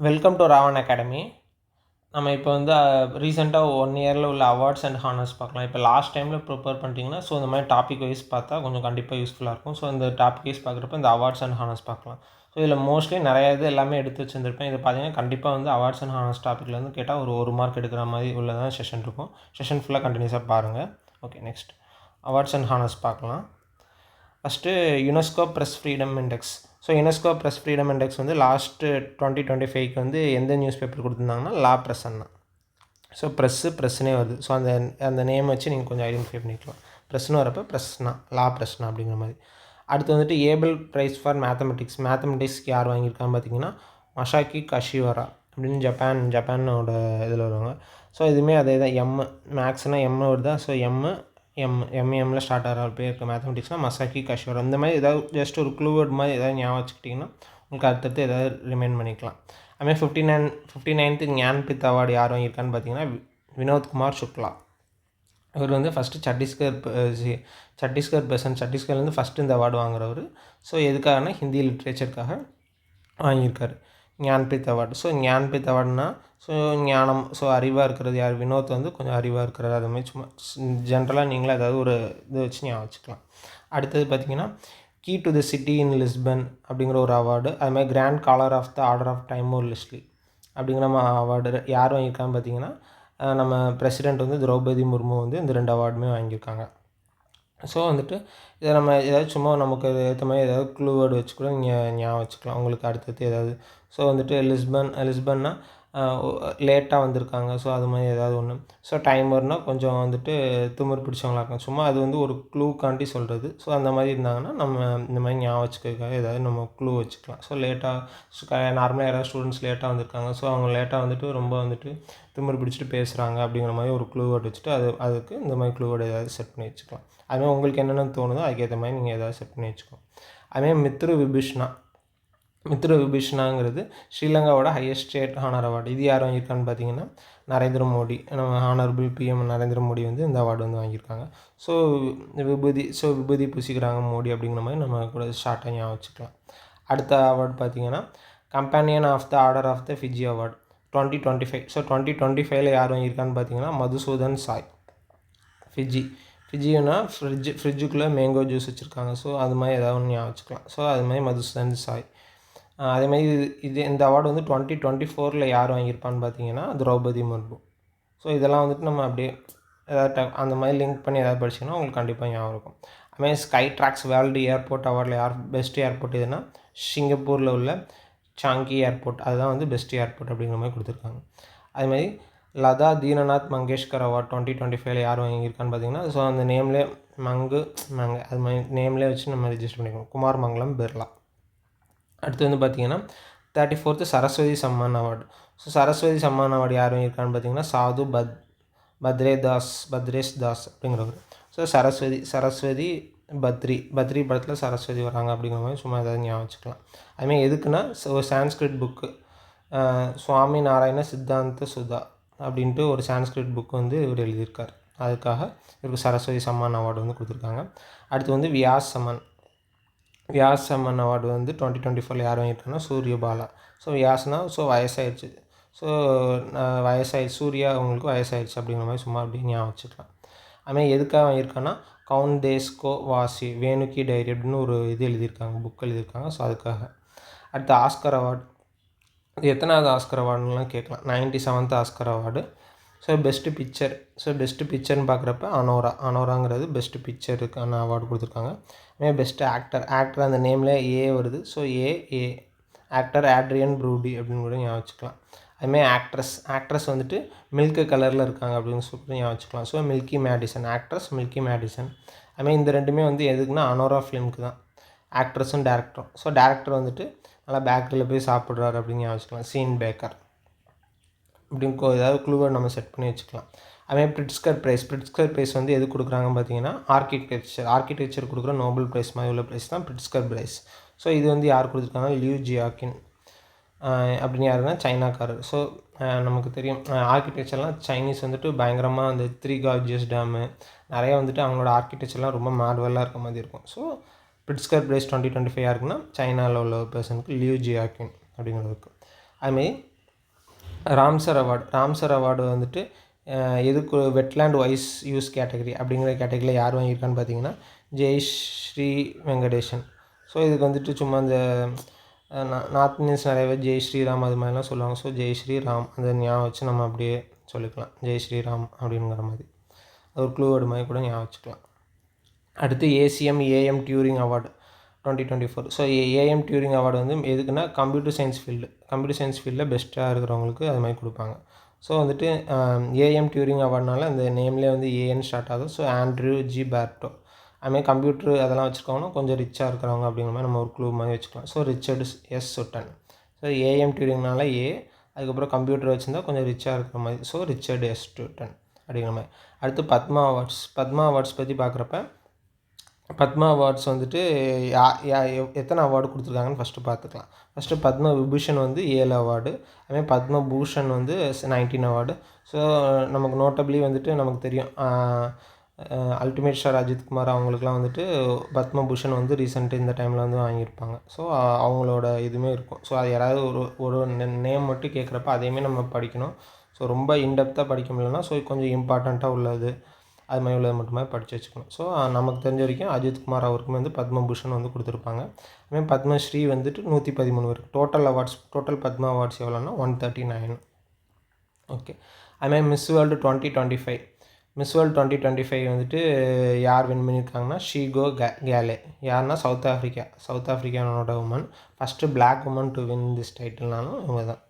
Welcome to Raavan academy. நம்ம இப்போ வந்து ரீசெண்டாக 1 இயரில் உள்ள அவார்ட்ஸ் அண்ட் ஹானர்ஸ் பார்க்கலாம். இப்போ லாஸ்ட் டைமில் ப்ரிப்பேர் பண்ணிட்டீங்கன்னா இந்த மாதிரி டாபிக் வைஸ் பார்த்தா கொஞ்சம் கண்டிப்பாக யூஸ்ஃபுல்லாக இருக்கும். இந்த டாபிக் வைஸ் பார்க்குறப்ப இந்த அவார்ட்ஸ் அண்ட் ஹானர்ஸ் பார்க்கலாம். இதில் மோஸ்ட்லி நிறைய இது எல்லாமே எடுத்து வச்சுருந்துருப்பேன். இது பார்த்தீங்கன்னா கண்டிப்பாக வந்து அவார்ட்ஸ் அண்ட் ஹானர்ஸ் டாப்பிக்லேருந்து கேட்டால் ஒரு மார்க் எடுக்கிற மாதிரி உள்ளதான் செஷன் இருக்கும். செஷன் ஃபுல்லாக கண்டினியூஸாக பாருங்கள். Okay, next awards and honours பார்க்கலாம். First UNESCO press freedom index. UNESCO press freedom index வந்து லாஸ்ட்டு 2025 வந்து எந்த நியூஸ் பேப்பர் கொடுத்துருந்தாங்கன்னா லா ப்ரெஸ் அண்ணா. ப்ரெஸ்ஸுனே வருது. அந்த நேம் வச்சு நீங்கள் கொஞ்சம் ஐடென்டிஃபை பண்ணிக்கலாம். ப்ரெஸ்ன்னு வரப்போ ப்ரெஸ்னா லா ப்ரெஸ்னா அப்படிங்கிற மாதிரி. அடுத்து வந்துட்டு ஏபிள் ப்ரைஸ் ஃபார் மேத்தமெட்டிக்ஸ்க்கு யார் வாங்கியிருக்கான்னு பார்த்தீங்கன்னா மசாக்கி கஷிவரா அப்படின்னு ஜப்பானோட இதில் வருவாங்க. இதுவுமே அதே தான். மேக்ஸ்னால் எம் வருதா. எம்எம்மில் ஸ்டார்ட் ஆகிற பேர் இருக்குது. மேத்தமெட்டிக்ஸ்னால் மசாக்கி கஷிவரா. இந்த மாதிரி ஏதாவது ஜஸ்ட் ஒரு க்ளூவேர்ட் மாதிரி ஏதாவது ஞாபகம் வச்சுக்கிட்டிங்கன்னா உங்களுக்கு அடுத்தடுத்து ஏதாவது ரிமைண்ட் பண்ணிக்கலாம். அதுமாதிரி 59th ஞான்பித் அவார்டு யார் வாங்கியிருக்கான்னு பார்த்தீங்கன்னா வினோத்குமார் சுக்லா. இவர் வந்து ஃபஸ்ட்டு சத்தீஸ்கர்லேருந்து ஃபஸ்ட்டு இந்த அவார்டு வாங்குறவர். எதுக்காகனா ஹிந்தி லிட்ரேச்சருக்காக வாங்கியிருக்காரு ஞான்பித் அவார்டு. ஞான்பித் அவார்டுனா ஞானம், அறிவாக இருக்கிறது யார்? வினோத் வந்து கொஞ்சம் அறிவாக இருக்கிறது. அதுமாதிரி சும்மா ஜென்ரலாக நீங்களே ஏதாவது ஒரு இது வச்சு ஞாபகம் வச்சுக்கலாம். அடுத்தது பார்த்திங்கன்னா key to the city in Lisbon அப்படிங்கிற ஒரு அவார்டு. அதுமாதிரி grand collar of the order of Timor Leste அப்படிங்கிற அவார்டு யார் வாங்கியிருக்கான்னு பார்த்தீங்கன்னா நம்ம பிரசிடெண்ட் வந்து திரௌபதி முர்மு வந்து இந்த 2 அவார்டுமே வாங்கியிருக்காங்க. வந்துட்டு இதை நம்ம ஏதாவது சும்மா நமக்கு ஏற்ற மாதிரி ஏதாவது க்ளூவேர்டு வச்சு கூட நீங்கள் ஞாபகம் வச்சுக்கலாம். உங்களுக்கு அடுத்தது ஏதாவது வந்துட்டு லிஸ்பன்னா லேட்டாக வந்திருக்காங்க. அது மாதிரி ஏதாவது ஒன்று. டைமர்னால் கொஞ்சம் வந்துட்டு திமிர் பிடிச்சவங்களா இருக்கும். சும்மா அது வந்து ஒரு க்ளூக்காண்டி சொல்கிறது. அந்த மாதிரி இருந்தாங்கன்னா நம்ம இந்த மாதிரி ஞாபகம் வச்சுக்கிறதுக்காக ஏதாவது நம்ம க்ளூ வச்சுக்கலாம். லேட்டாக நார்மலாக யாராவது ஸ்டூடெண்ட்ஸ் லேட்டாக வந்திருக்காங்க. அவங்க லேட்டாக வந்துட்டு ரொம்ப வந்துட்டு திமிர் பிடிச்சிட்டு பேசுகிறாங்க அப்படிங்கிற மாதிரி ஒரு க்ளூவேர்டு வச்சுட்டு அதுக்கு இந்த மாதிரி க்ளூவேர்டு ஏதாவது செட் பண்ணி வச்சுக்கலாம். அதுமாதிரி உங்களுக்கு என்னென்ன தோணுதோ அதுக்கேற்ற மாதிரி நீங்கள் ஏதாவது செட் பண்ணி வச்சுக்கோங்க. அதுமாதிரி மித்ரு விபூஷணாங்கிறது ஸ்ரீலங்காவோட ஹையஸ்ட் ஸ்டேட் ஹானர் அவார்டு. இது யார் வாங்கியிருக்கான்னு பார்த்தீங்கன்னா நரேந்திர மோடி. நம்ம ஹானரபிள் பிஎம் நரேந்திர மோடி வந்து இந்த அவார்டு வந்து வாங்கியிருக்காங்க. விபூதி பூசிக்கிறாங்க மோடி அப்படிங்கிற மாதிரி நம்ம கூட ஷார்ட்டாக ஞாபகம் வச்சுக்கலாம். அடுத்த அவார்டு பார்த்தீங்கன்னா companion of the order of the Fiji award 2025. 2025 யார் வாங்கியிருக்கான்னு பார்த்தீங்கன்னா மதுசூதன் சாய். ஃபிஜினா ஃப்ரிட்ஜுக்குள்ளே மேங்கோ ஜூஸ் வச்சுருக்காங்க. அது மாதிரி ஏதாவது ஒன்று ஞாபகம் வச்சுக்கலாம். அது மாதிரி மதுசூதன் சாய். அதேமாதிரி இந்த அவார்டு வந்து 2024 யார் வாங்கியிருப்பான்னு பார்த்தீங்கன்னா திரௌபதி முர்மு. இதெல்லாம் வந்துட்டு நம்ம அப்படியே ஏதாவது அந்த மாதிரி லிங்க் பண்ணி ஏதாவது படிச்சிங்கன்னா உங்களுக்கு கண்டிப்பாக ஞாபகம் இருக்கும். அதுமாதிரி ஸ்கை ட்ராக்ஸ் வேர்ல்டு ஏர்போர்ட் அவார்டில் பெஸ்ட் ஏர்போர்ட் எதுனா சிங்கப்பூரில் உள்ள சாங்கி ஏர்போர்ட். அதுதான் வந்து பெஸ்ட் ஏர்போர்ட் அப்படிங்கிற மாதிரி கொடுத்துருக்காங்க. அதுமாதிரி லதா தீனநாத் மங்கேஷ்கர் அவார்ட் 2025 யார் வாங்கியிருக்கான்னு பார்த்தீங்கன்னா அந்த நேம்லேயே அது மாதிரி நேம்லேயே வச்சு நம்ம ரிஜிஸ்டர் பண்ணிக்கணும். குமார் மங்கலம் பிர்லா. அடுத்து வந்து பார்த்திங்கன்னா 34th Saraswati Samman award. Saraswati Samman award யார் வாங்கியிருக்கான்னு பார்த்தீங்கன்னா சாது பத்ரேஷ் தாஸ் அப்படிங்கிறவர். சரஸ்வதி பத்ரி படத்தில் சரஸ்வதி வராங்க அப்படிங்கிற மாதிரி சும்மா ஏதாவது ஞாபகம் வச்சுக்கலாம். அதுமாதிரி எதுக்குன்னா ஒரு சான்ஸ்கிரிட் புக்கு சுவாமி நாராயண சித்தாந்த சுதா அப்படின்ட்டு ஒரு சான்ஸ்கிரிட் புக்கு வந்து இவர் எழுதியிருக்கார். அதுக்காக இவருக்கு சரஸ்வதி சம்மான் அவார்டு வந்து கொடுத்துருக்காங்க. அடுத்து வந்து வியாஸ் சம்மன் அவார்டு வந்து 2024 யார் வாங்கியிருக்காங்கன்னா சூரியபாலா. வியாஸ்னா வயசாகிடுச்சு. சூர்யா அவங்களுக்கு வயசாகிடுச்சு அப்படிங்கிற மாதிரி சும்மா அப்படி ஞாபகம் வச்சுக்கலாம். அதுமாதிரி எதுக்காக வாங்கியிருக்காங்கன்னா கவுண்டேஸ்கோ வாசி வேணுக்கி டைரி அப்படின்னு ஒரு இது எழுதியிருக்காங்க, புக் எழுதியிருக்காங்க. அதுக்காக. அடுத்து ஆஸ்கர் அவார்டு. இது எத்தனாவது ஆஸ்கர் அவார்டுலாம் கேட்கலாம். 97th Oscar award. பெஸ்ட்டு பிக்சர்னு பார்க்குறப்ப அனோராங்கிறது பெஸ்ட்டு பிக்சருக்கான அவார்டு கொடுத்துருக்காங்க. அதுமாதிரி பெஸ்ட்டு ஆக்டர் அந்த நேமில் ஏ வருது. ஏ ஆக்டர் ஆட்ரியன் ப்ரூடி அப்படின்னு கூட ஞாபகம் வச்சுக்கலாம். அதுமாதிரி ஆக்ட்ரஸ் வந்துட்டு மில்க் கலரில் இருக்காங்க அப்படின்னு சொல்லிட்டு ஞாபகம் வச்சுக்கலாம். Milky Madison. Actress Milky Madison. அதுமாதிரி இந்த ரெண்டுமே வந்து எதுக்குன்னா அனோரா ஃபிலிமுக்கு தான், ஆக்ட்ரஸும் டேரக்டரும். டேரக்டர் வந்துட்டு நல்லா பேக்கரியில் போய் சாப்பிட்றாரு அப்படின்னு ஞாபகம் வச்சுக்கலாம். சீன் பேக்கர் அப்படின்னு ஏதாவது க்ளூவை நம்ம செட் பண்ணி வச்சுக்கலாம். அதுமாதிரி பிரிட்ஸ்கர் ப்ரைஸ் வந்து எது கொடுக்குறாங்கன்னு பார்த்தீங்கன்னா ஆர்கிடெக்சர் கொடுக்குற நோபல் ப்ரைஸ் மாதிரி உள்ள ப்ரைஸ் தான் பிரிட்ஸ்கர் ப்ரைஸ். இது வந்து யார் கொடுத்துருக்காங்க? லியூ ஜியாக்கின் அப்படின்னு யாருன்னா சைனாக்காரர். நமக்கு தெரியும் ஆர்கிடெக்சர்லாம் சைனீஸ் வந்துட்டு பயங்கரமாக அந்த 3 கார்ஜியஸ் டேமு நிறையா வந்துட்டு அவங்களோட ஆர்கிடெக்சர்லாம் ரொம்ப மார்வலாக இருக்க மாதிரி இருக்கும். பிரிட்ஸ்கர் ப்ரைஸ் 2025 யாருக்குன்னா சைனாவில் உள்ள பர்சனுக்கு லியூ ஜியாக்கின் அப்படிங்கிறதுக்கு. அதுமாதிரி ராம்சர் அவார்டு வந்துட்டு எதுக்கு வெட்லேண்ட் வைஸ் யூஸ் கேட்டகரி அப்படிங்கிற கேட்டகரியில் யார் வாங்கியிருக்கான்னு பார்த்தீங்கன்னா ஜெயஸ்ரீ வெங்கடேஷன். ஸோ இதுக்கு வந்துட்டு சும்மா இந்த நார்த் இந்தியன்ஸ் நிறைய பேர் ஜெய் ஸ்ரீராம் அது மாதிரிலாம் சொல்லுவாங்க. ஸோ ஜெய் ஸ்ரீராம் அந்த ஞாபகம் வச்சு நம்ம அப்படியே சொல்லிக்கலாம், ஜெய் ஸ்ரீராம் அப்படிங்கிற மாதிரி. அது ஒரு க்ளூ வேர்டு மாதிரி கூட ஞாபகம் வச்சுக்கலாம். அடுத்து AM during award 2024. So AM during award வந்து எதுக்குன்னா கம்ப்யூட்டர் சயின்ஸ் ஃபீல்டில் பெஸ்ட்டாக இருக்கிறவங்களுக்கு அது மாதிரி கொடுப்பாங்க. ஸோ வந்துட்டு ஏஎம் டியூரிங் அவார்டுனால அந்த நேம்லேயே வந்து ஏஎன் ஸ்டார்ட் ஆகுது. ஸோ ஆண்ட்ரூ ஜி பேர்ட்டோ அதுமாதிரி கம்ப்யூட்ரு அதெல்லாம் வச்சுருக்கவங்கன்னா கொஞ்சம் ரிச்சாக இருக்கிறவங்க அப்படிங்கிற மாதிரி நம்ம ஒரு க்ளூ மாதிரி வச்சுக்கலாம். So Richard S Sutton. So A M டியூரிங்னால அதுக்கப்புறம் கம்ப்யூட்டர் வச்சுருந்தா கொஞ்சம் ரிச்சாக இருக்கிற மாதிரி. ஸோ ரிச்சர்டு எஸ் சுட்டன் அப்படிங்கிற மாதிரி. அடுத்து பத்மா அவார்ட்ஸ் பற்றி பார்க்குறப்ப பத்மா அவார்ட்ஸ் வந்துட்டு எத்தனை அவார்டு கொடுத்துருக்காங்கன்னு ஃபஸ்ட்டு பார்த்துக்கலாம். ஃபஸ்ட்டு பத்ம விபூஷன் வந்து 7 அவார்டு, அதுமாதிரி பத்மபூஷன் வந்து 19 அவார்டு. ஸோ நமக்கு நோட்டபிளி வந்துட்டு நமக்கு தெரியும் அல்டிமேட் ஸ்டார் அஜித்குமார் அவங்களுக்குலாம் வந்துட்டு பத்மபூஷன் வந்து ரீசெண்ட்டு இந்த டைமில் வந்து வாங்கியிருப்பாங்க. ஸோ அவங்களோட இதுவுமே இருக்கும். ஸோ அது யாராவது ஒரு நேம் மட்டும் கேட்குறப்ப அதையுமே நம்ம படிக்கணும். ஸோ ரொம்ப இன்டெப்த்தாக படிக்க முடியலன்னா ஸோ கொஞ்சம் இம்பார்ட்டண்ட்டாக உள்ளது அது மாதிரி உள்ளது மட்டுமே படித்து வச்சுக்கணும். ஸோ நமக்கு தெரிஞ்ச வரைக்கும் அஜித்குமார் அவருக்குமே வந்து பத்மபூஷன் வந்து கொடுத்துருப்பாங்க. அதுமாதிரி பத்மஸ்ரீ வந்துட்டு 113 வரும். டோட்டல் பத்மா அவார்ட்ஸ் எவ்வளோன்னா 139. ஓகே. அதுமாதிரி மிஸ் வேர்ல்டு 2025 வந்துட்டு யார் வின் பண்ணியிருக்காங்கன்னா ஷீகோ கேலே. யாருன்னா சவுத் ஆஃப்ரிக்கானோட woman. First black woman to win this டைட்டில்னாலும் இவங்க தான்.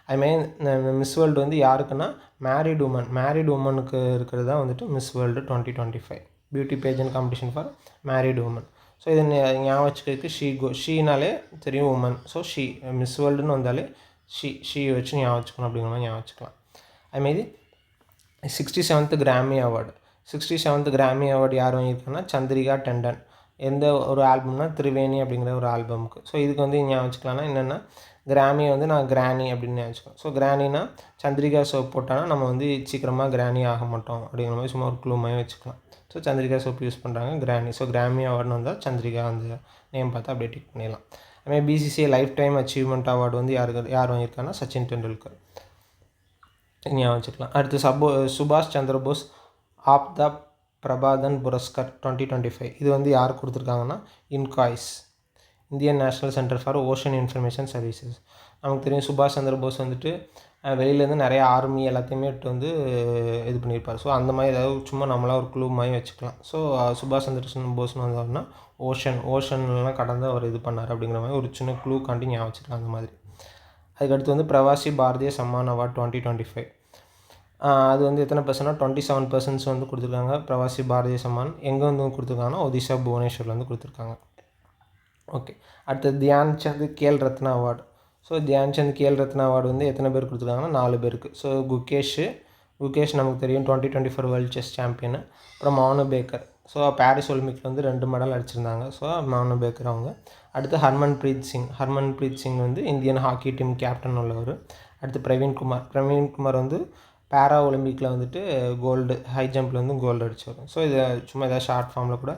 அதுமாதிரி மிஸ் வேர்ல்டு வந்து யாருக்குன்னா மேரிட் உமனுக்கு இருக்கிறது தான் வந்துட்டு miss world 2025 beauty pageant competition for married woman. So இது ஞாபகம் வச்சுக்கிறதுக்கு ஷீனாலே தெரியும் உமன். ஸோ மிஸ் வேர்ல்டுன்னு வந்தாலே ஷீ வச்சு ஞாபகம் வச்சுக்கணும் அப்படிங்கிற மாதிரி ஞாபகம் வச்சுக்கலாம். அதுமாரி 67th கிராமி அவார்டு யார் வாங்கியிருக்காங்கன்னா சந்திரிகா டெண்டன். எந்த ஒரு ஆல்பம்னா திரிவேணி அப்படிங்கிற ஒரு ஆல்பமுக்கு. ஸோ இதுக்கு வந்து ஞாபகம் வச்சுக்கலாம்னா என்னென்னா கிராமியை வந்து நான் கிராணி அப்படின்னு ஞாபகம். ஸோ கிராணினா சந்திரிகா சோப் போட்டானா நம்ம வந்து சீக்கிரமாக கிராணி ஆக மாட்டோம் அப்படிங்கிற மாதிரி சும்மா ஒரு க்ளூ மாதிரி வச்சுக்கலாம். ஸோ சந்திரிகா சோப் யூஸ் பண்ணுறாங்க கிராணி. ஸோ கிராமி அவார்டுன்னு வந்தால் சந்திரிகா அந்த நேம் பார்த்து அப்படியே டிக் பண்ணிடலாம். அதுமாதிரி BCCI life time achievement award வந்து யார் வாங்கியிருக்காங்கன்னா சச்சின் டெண்டுல்கர் ஞாபகம் வச்சுக்கலாம். அடுத்து சுபாஷ் சந்திர போஸ் ஆப் த பிரபாதன் புரஸ்கர் 2025. இது வந்து யார் கொடுத்துருக்காங்கன்னா INCOIS Indian national centre for ocean information services. நமக்கு தெரியும் சுபாஷ் சந்திர போஸ் வந்துட்டு வெளியிலேருந்து நிறைய ஆர்மி எல்லாத்தையுமே வந்து இது பண்ணியிருப்பார். ஸோ அந்த மாதிரி ஏதாவது சும்மா நம்மளாக ஒரு க்ளூ மாதிரி வச்சுக்கலாம். ஸோ சுபாஷ் சந்திர போஸ்னு வந்தாருன்னா ஓஷன்லாம் கடந்து அவர் இது பண்ணார் அப்படிங்கிற மாதிரி ஒரு சின்ன க்ளூ காண்டி ஞாபகம் வச்சுக்கலாம் அந்த மாதிரி. அதுக்கடுத்து வந்து பிரவாசி பாரதிய சம்மான் அவார்டு 2025. அது வந்து எத்தனை பர்சன்ட்னா 27% வந்து கொடுத்துருக்காங்க பிரவாசி பாரதிய சம்மான். எங்கே வந்து கொடுத்துருக்காங்கன்னா ஒடிசா புவனேஸ்வரில் கொடுத்துருக்காங்க. ஓகே. அடுத்தது Dhyanchand Khel Ratna award. So Dhyanchand Khel Ratna award வந்து எத்தனை பேர் கொடுத்துருக்காங்கன்னா 4 பேருக்கு. ஸோ குகேஷ் நமக்கு தெரியும் 2024 வேர்ல்டு செஸ் சாம்பியனு. அப்புறம் மனு பேக்கர். ஸோ பாரிஸ் ஒலிம்பிக்கில் வந்து 2 மெடல் அடிச்சிருந்தாங்க. ஸோ மனு பேக்கர் அவங்க. அடுத்து ஹர்மன்ப்ரீத் சிங் வந்து இந்தியன் ஹாக்கி டீம் கேப்டன் உள்ளவர். அடுத்து பிரவீன்குமார் வந்து பேரா ஒலிம்பிக்கில் வந்துட்டு கோல்டு ஹை ஜம்பில் வந்து கோல்டு அடித்தவர். ஸோ இதை சும்மா ஏதாவது ஷார்ட் ஃபார்மில் கூட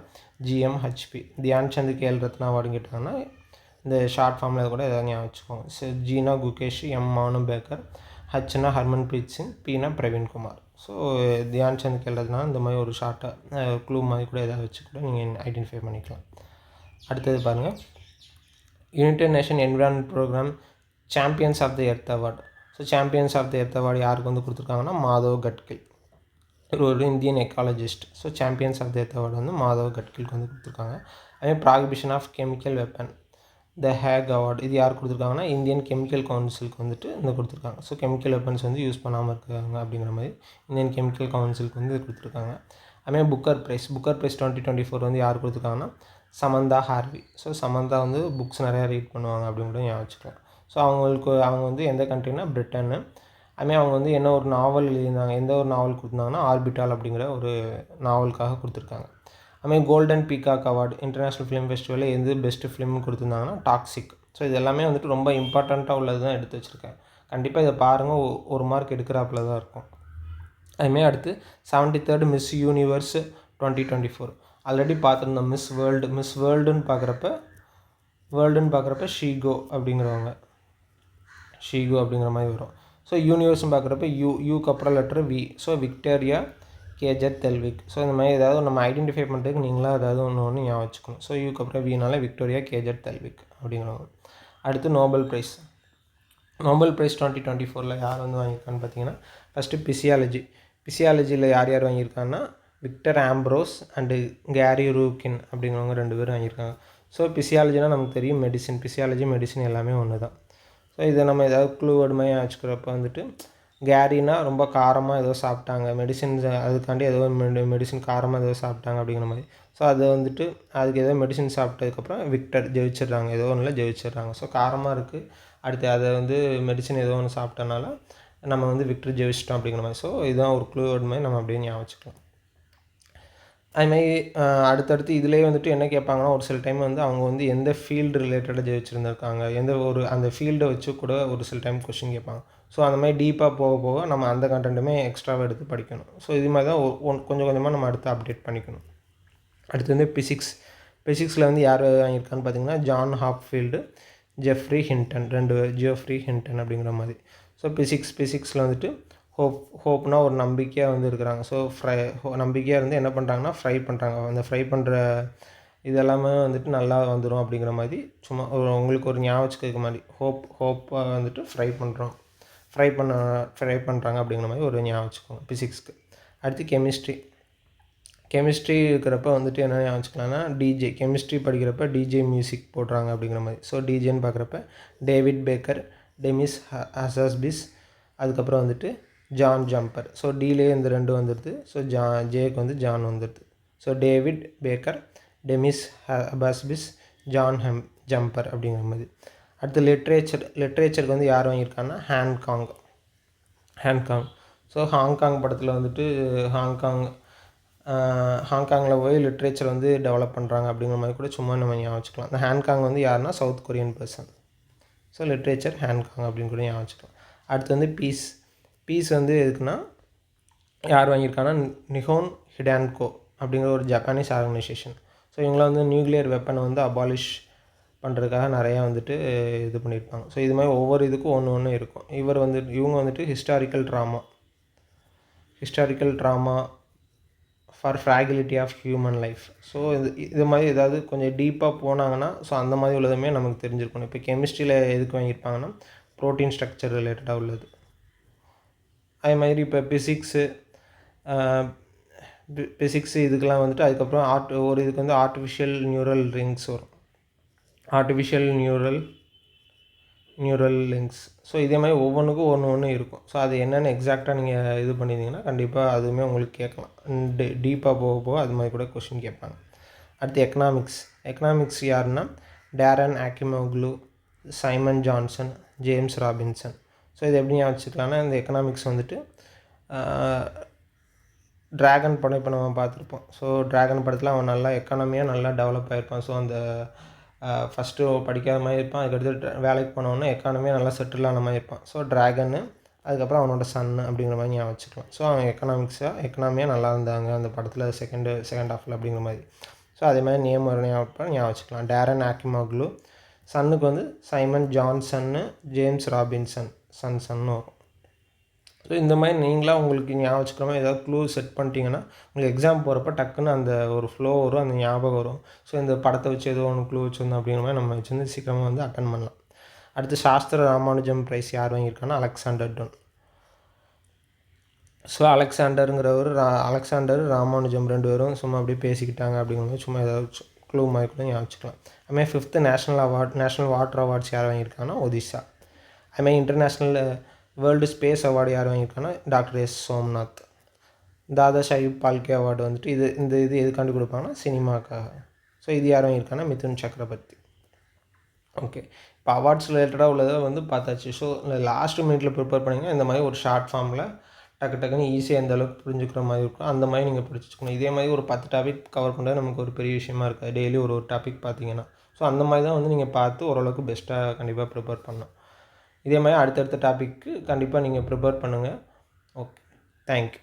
GMHP தியான்சந்த் கேல் ரத்னா அவார்டு கேட்டாங்கன்னா இந்த ஷார்ட் ஃபார்மில் கூட எதாவது ஞாபகம் வச்சுக்கோங்க. ஸோ ஜீனா குகேஷ், மனு பேக்கர், ஹச்னா ஹர்மன்ப்ரீத் சிங், பீனா பிரவீன்குமார். ஸோ தியான்சந்த் கேல் ரத்னா இந்த மாதிரி ஒரு ஷார்ட்டாக க்ளூ மாதிரி கூட எதாவது வச்சு கூட நீங்கள் ஐடென்டிஃபை பண்ணிக்கலாம். அடுத்தது பாருங்கள், united nation environment programme champions of the earth award. So champions of the earth award யாருக்கு வந்து கொடுத்துருக்காங்கன்னா மாதவ் கட்கில், ஒரு Indian ecologist. So champions of the earth award வந்து மாதவ் கட்கிலுக்கு வந்து கொடுத்துருக்காங்க. அதுமாதிரி prohibition of chemical weapon the Hague award இது யார் கொடுத்துருக்காங்கன்னா இந்தியன் கெமிக்கல் கவுன்சிலுக்கு வந்துட்டு இந்த கொடுத்துருக்காங்க. ஸோ கெமிக்கல் வெப்பன்ஸ் வந்து யூஸ் பண்ணாமல் இருக்காங்க அப்படிங்கிற மாதிரி இந்தியன் கெமிக்கல் கவுன்சிலுக்கு வந்து கொடுத்துருக்காங்க. அதுமாதிரி புக்கர் ப்ரைஸ் 2024 வந்து யார் கொடுத்துருக்காங்கன்னா சமந்தா ஹார்வி. ஸோ சமந்தா வந்து புக்ஸ் நிறையா ரீட் பண்ணுவாங்க அப்படின்னு கூட ஞாபகம் வச்சுக்கலாம். ஸோ அவங்க வந்து எந்த கண்ட்ரினா பிரிட்டனு. அதுமாதிரி அவங்க வந்து என்ன ஒரு நாவல் எழுதியிருந்தாங்க, எந்த ஒரு நாவல் கொடுத்துருந்தாங்கன்னா ஆர்பிட்டால் அப்படிங்கிற ஒரு நாவலுக்காக கொடுத்துருக்காங்க. அதுமாதிரி golden peacock award international film ஃபெஸ்டிவலில் எது பெஸ்ட்டு ஃபிலிம்னு கொடுத்துருந்தாங்கன்னா டாக்ஸிக். ஸோ இது எல்லாமே வந்துட்டு ரொம்ப இம்பார்ட்டண்ட்டாக உள்ளது தான் எடுத்து வச்சுருக்கேன். கண்டிப்பாக இதை பாருங்கள், ஒரு மார்க் எடுக்கிறாப்புல தான் இருக்கும். அதுமாதிரி அடுத்து 73rd மிஸ் யூனிவர்ஸ் 2024 ஆல்ரெடி பார்த்துருந்தோம். மிஸ் வேர்ல்டுன்னு பார்க்குறப்ப ஷீகோ அப்படிங்கிற மாதிரி வரும். ஸோ யூனிவர்ஸ்னு பார்க்குறப்ப யூக்கு அப்புறம் letter V. So Victoria Kjaer Theilvig. So இந்த மாதிரி ஏதாவது நம்ம ஐடென்டிஃபை பண்ணுறதுக்கு நீங்களாக ஏதாவது ஒன்று ஞாபகம் வச்சுக்கணும். ஸோ யூக்கு அப்புறம் வினால விக்டோரியா கேஜர் தெல்விக் அப்படிங்கிறவங்க. அடுத்து நோபல் ப்ரைஸ். நோபல் ப்ரைஸ் 2024 யார் வந்து வாங்கியிருக்கான்னு பார்த்தீங்கன்னா, ஃபஸ்ட்டு பிசியாலஜியில் யார் யார் வாங்கியிருக்காங்கன்னா, விக்டர் ஆம்ப்ரோஸ் அண்டு கேரி ரூக்கின் அப்படிங்கிறவங்க 2 பேரும் வாங்கியிருக்காங்க. ஸோ பிசியாலஜினால் நமக்கு தெரியும் மெடிசின், மெடிசின் எல்லாமே ஒன்று தான். ஸோ இதை நம்ம ஏதாவது க்ளூ வேர்டு மாதிரி வச்சுக்கிறப்ப வந்துட்டு, கேரினா ரொம்ப காரமாக ஏதோ சாப்பிட்டாங்க, மெடிசின்ஸ் அதுக்காண்டி ஏதோ மெடிசின் காரமாக ஏதோ சாப்பிட்டாங்க அப்படிங்கிற மாதிரி. ஸோ அது வந்துட்டு அதுக்கு ஏதோ மெடிசின் சாப்பிட்டதுக்கப்புறம் விக்டர் ஜெயிச்சிடுறாங்க, ஏதோ ஒன்றில் ஜெயிச்சிடுறாங்க. ஸோ காரமாக இருக்குது, அடுத்து அதை வந்து மெடிசின் ஏதோ ஒன்று சாப்பிட்டனால நம்ம வந்து விக்டர் ஜெயிச்சிட்டோம் அப்படிங்கிற மாதிரி. ஸோ இதுதான் ஒரு க்ளூ வேர்டு மாதிரி நம்ம அப்படியே ஞாபகம் வச்சுக்கலாம். அதுமாதிரி அடுத்தடுத்து இதிலே வந்துட்டு என்ன கேட்பாங்கன்னா, ஒரு சில டைம் வந்து அவங்க வந்து எந்த ஃபீல்டு ரிலேட்டடாக ஜெயிச்சிருந்துருக்காங்க, எந்த ஒரு அந்த ஃபீல்டை வச்சு கூட ஒரு சில டைம் கொஷின் கேட்பாங்க. ஸோ அந்த மாதிரி டீப்பாக போக போக நம்ம அந்த கண்டென்ட்டுமே எக்ஸ்ட்ராவாக எடுத்து படிக்கணும். ஸோ இது மாதிரி தான் கொஞ்சம் கொஞ்சமாக நம்ம அடுத்து அப்டேட் பண்ணிக்கணும். அடுத்து வந்து பிசிக்ஸில் வந்து யார் வாங்கியிருக்கான்னு பார்த்தீங்கன்னா, ஜான் ஹாப்ஃபீல்டு, ஜெஃப்ரி ஹிண்டன் அப்படிங்கிற மாதிரி. ஸோ பிசிக்ஸில் வந்துட்டு ஹோப்னால் ஒரு நம்பிக்கையாக வந்து இருக்கிறாங்க. ஸோ நம்பிக்கையாக இருந்து என்ன பண்ணுறாங்கன்னா, ஃப்ரை பண்ணுறாங்க. அந்த ஃப்ரை பண்ணுற இதெல்லாமே வந்துட்டு நல்லா வந்துடும் அப்படிங்கிற மாதிரி, சும்மா உங்களுக்கு ஒரு ஞாபகம் வச்சுக்க மாதிரி, ஹோப்பாக வந்துட்டு ஃப்ரை பண்ணுறாங்க அப்படிங்கிற மாதிரி ஒரு ஞாபகம் வச்சுக்கோங்க பிசிக்ஸ்க்கு. அடுத்து கெமிஸ்ட்ரி இருக்கிறப்ப வந்துட்டு என்ன ஞாபகம் வச்சுக்கலாம்னா, டிஜே. கெமிஸ்ட்ரி படிக்கிறப்ப டிஜே மியூசிக் போடுறாங்க அப்படிங்கிற மாதிரி. ஸோ டிஜேன்னு பார்க்குறப்ப டேவிட் பேக்கர், டெமிஸ் ஹசாஸ்பிஸ், அதுக்கப்புறம் வந்துட்டு ஜான் ஜம்பர். ஸோ டிலே இந்த 2 வந்துடுது. ஸோ ஜேக்கு வந்து ஜான் வந்துடுது. So David Baker, டெமிஸ் ஹபாஸ்பிஸ், John jumper அப்படிங்கிற மாதிரி. அடுத்து லிட்ரேச்சருக்கு வந்து யார் வாங்கியிருக்காங்கன்னா, ஹாங்காங். ஸோ ஹாங்காங் படத்தில் வந்துட்டு ஹாங்காங்கில் போய் லிட்ரேச்சர் வந்து டெவலப் பண்ணுறாங்க அப்படிங்கிற மாதிரி கூட சும்மா நம்ம ஞாபகம் வச்சுக்கலாம். அந்த ஹாங்காங் வந்து யாருன்னா, south Korean person. So literature Hong Kong அப்படின்னு கூட ஞாபகம் வச்சுக்கலாம். அடுத்து வந்து பீஸ் வந்து எதுக்குன்னா, யார் வாங்கியிருக்காங்கன்னா, நிஹோன் ஹிடான்கோ அப்படிங்கிற ஒரு ஜப்பானீஸ் ஆர்கனைசேஷன். ஸோ இவங்களாம் வந்து நியூக்ளியர் வெப்பனை வந்து அபாலிஷ் பண்ணுறதுக்காக நிறையா வந்துட்டு இது பண்ணியிருப்பாங்க. ஸோ இது மாதிரி ஒவ்வொரு இதுக்கும் ஒன்று இருக்கும். இவங்க வந்துட்டு historical drama for fragility of human life. So இது மாதிரி ஏதாவது கொஞ்சம் டீப்பாக போனாங்கன்னா, ஸோ அந்த மாதிரி உள்ளதுமே நமக்கு தெரிஞ்சிருக்கணும். இப்போ கெமிஸ்ட்ரியில் எதுக்கு வாங்கியிருப்பாங்கன்னா, ப்ரோட்டீன் ஸ்ட்ரக்சர் ரிலேட்டடாக உள்ளது. அதே மாதிரி இப்போ பிசிக்ஸு இதுக்கெலாம் வந்துட்டு அதுக்கப்புறம் ஒரு இதுக்கு வந்து ஆர்டிஃபிஷியல் நியூரல் லிங்க்ஸ். ஸோ இதே மாதிரி ஒவ்வொன்றுக்கும் ஒன்று இருக்கும். ஸோ அது என்னென்னு எக்ஸாக்டாக நீங்கள் இது பண்ணியிருந்தீங்கன்னா கண்டிப்பாக அதுவுமே உங்களுக்கு கேட்கலாம். டீப்பாக போக அது மாதிரி கூட கொஷின் கேட்பாங்க. அடுத்து எக்கனாமிக்ஸ் யாருன்னா, Daron Acemoglu, Simon Johnson, James Robinson. So இது எப்படி வச்சுக்கலாம்னா, இந்த எக்கனாமிக்ஸ் வந்துட்டு ட்ராகன் படம் இப்போ நம்ம பார்த்துருப்போம். ஸோ ட்ராகன் படத்தில் அவன் நல்லா எக்கானமியாக நல்லா டெவலப் ஆகிருப்பான். ஸோ அந்த ஃபஸ்ட்டு படிக்காத மாதிரி இருப்பான், அதுக்கடுத்து வேலைக்கு போனோன்னே எக்கானமியாக நல்லா செட்டில் ஆன மாதிரி இருப்பான். ஸோ ட்ராகன்னு, அதுக்கப்புறம் அவனோட சன்னு அப்படிங்கிற மாதிரி ஞாபகம் வச்சுக்கலாம். ஸோ அவன் எக்கனாமியாக நல்லா இருந்தாங்க அந்த படத்தில் செகண்ட் ஹாஃபில் அப்படிங்கிற மாதிரி. ஸோ அதே மாதிரி நேம் ஒரு ஞாபகம் வச்சுக்கலாம். டேரன் ஆக்கிமோக்லு, சன்னுக்கு வந்து சைமன் ஜான்சன்னு, ஜேம்ஸ் ராபின்சன் சன்னு வரும். ஸோ இந்த மாதிரி நீங்களாக உங்களுக்கு ஞாபகம் வச்சுக்கிற மாதிரி ஏதாவது க்ளூ செட் பண்ணிட்டீங்கன்னா, உங்களுக்கு எக்ஸாம் போகிறப்ப டக்குன்னு அந்த ஒரு ஃப்ளோ வரும், அந்த ஞாபகம் வரும். ஸோ இந்த படத்தை வச்சு ஏதோ ஒன்று க்ளூ வச்சுருந்தோம் அப்படிங்கிற மாதிரி நம்ம வச்சுருந்து சீக்கிரமாக வந்து அட்டன் பண்ணலாம். அடுத்து சாஸ்திர ராமானுஜம் ப்ரைஸ் யார் வாங்கியிருக்காங்கன்னா, Alexander Dunn. So Alexander Ramanujan 2 பேரும் சும்மா அப்படியே பேசிக்கிட்டாங்க அப்படிங்கிற மாதிரி சும்மா ஏதாவது க்ளூ மாதிரி கூட ஞாபகம் வச்சுக்கலாம். அதுமாதிரி 5th நேஷ்னல் வாட்டர் அவார்ட்ஸ் யார் வாங்கியிருக்காங்கன்னா, ஒடிசா. அதுமாதிரி இன்டர்நேஷ்னல் வேர்ல்டு ஸ்பேஸ் அவார்டு யார் வாங்கியிருக்காங்கன்னா, டாக்டர் எஸ் சோம்நாத். தாதா சாஹிப் பால்கே அவார்டு வந்துட்டு இது எதுக்காண்டி கொடுப்பாங்கன்னா, சினிமாக்காக. ஸோ இது யார் வாங்கியிருக்காங்கன்னா, மிதுன் சக்கரவர்த்தி. ஓகே, இப்போ அவார்ட்ஸ் ரிலேட்டடாக உள்ளதை வந்து பார்த்தாச்சு. ஸோ லாஸ்ட் மினிட்ல ப்ரிப்பேர் பண்ணிங்கன்னா இந்த மாதிரி ஒரு ஷார்ட் ஃபார்மில் டக்குன்னு ஈஸியாக எந்த அளவுக்கு புரிஞ்சுக்கிற மாதிரி இருக்கும், அந்த மாதிரி நீங்கள் படிச்சுக்கணும். இதே மாதிரி ஒரு 10 டாபிக் கவர் பண்ணுறது நமக்கு ஒரு பெரிய விஷயமா இருக்காது. டெய்லி ஒரு டாபிக் பார்த்தீங்கன்னா. ஸோ அந்த மாதிரி தான் வந்து நீங்கள் பார்த்து ஓரளவுக்கு பெஸ்ட்டாக கண்டிப்பாக ப்ரிப்பேர் பண்ணணும். இதே மாதிரி அடுத்தடுத்த டாபிக்கு கண்டிப்பாக நீங்கள் ப்ரிப்பேர் பண்ணுங்கள். Okay, thank you.